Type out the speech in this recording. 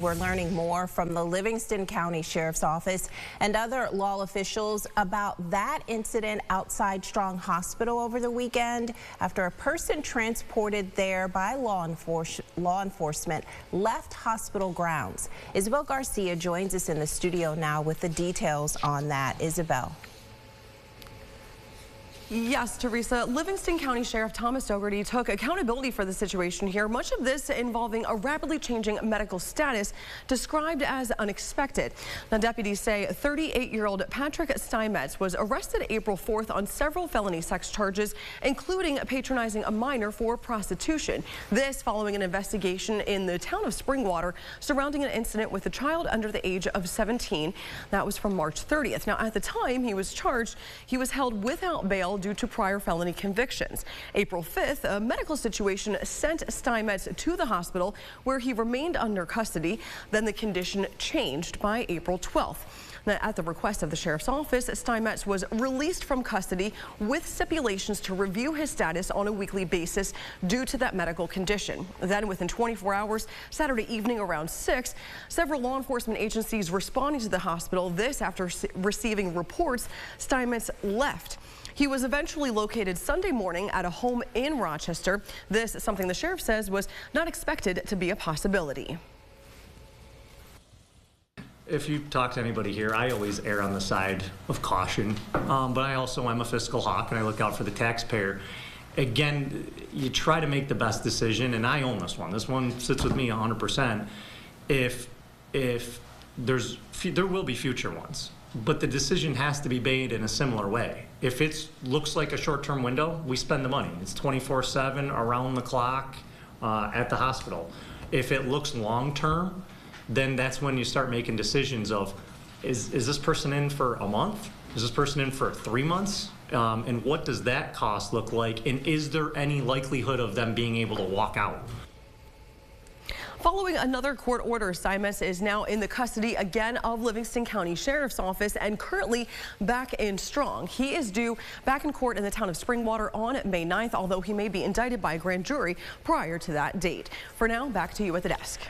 We're learning more from the Livingston County Sheriff's Office and other law officials about that incident outside Strong Hospital over the weekend after a person transported there by law enforcement left hospital grounds. Isabel Garcia joins us in the studio now with the details on that. Isabel. Yes, Teresa. Livingston County Sheriff Thomas Dougherty took accountability for the situation here, much of this involving a rapidly changing medical status described as unexpected. Now, deputies say 38-year-old Patrick Steinmetz was arrested April 4th on several felony sex charges, including patronizing a minor for prostitution. This following an investigation in the town of Springwater surrounding an incident with a child under the age of 17. That was from March 30th. Now, at the time he was charged, he was held without bail due to prior felony convictions. April 5th, a medical situation sent Steinmetz to the hospital where he remained under custody. Then the condition changed by April 12th. Now, at the request of the sheriff's office, Steinmetz was released from custody with stipulations to review his status on a weekly basis due to that medical condition. Then within 24 hours, Saturday evening around 6, several law enforcement agencies responding to the hospital. This after receiving reports Steinmetz left. He was eventually located Sunday morning at a home in Rochester. This is something the sheriff says was not expected to be a possibility. If you talk to anybody here, I always err on the side of caution, but I also am a fiscal hawk and I look out for the taxpayer. Again, you try to make the best decision, and I own this one. This one sits with me 100%. If there will be future ones, but the decision has to be made in a similar way. If it looks like a short-term window, we spend the money. It's 24/7, around the clock, at the hospital. If it looks long-term, then that's when you start making decisions of, is this person in for a month? Is this person in for 3 months? And what does that cost look like? And is there any likelihood of them being able to walk out? Following another court order, Steinmetz is now in the custody again of Livingston County Sheriff's Office and currently back in Strong. He is due back in court in the town of Springwater on May 9th, although he may be indicted by a grand jury prior to that date. For now, back to you at the desk.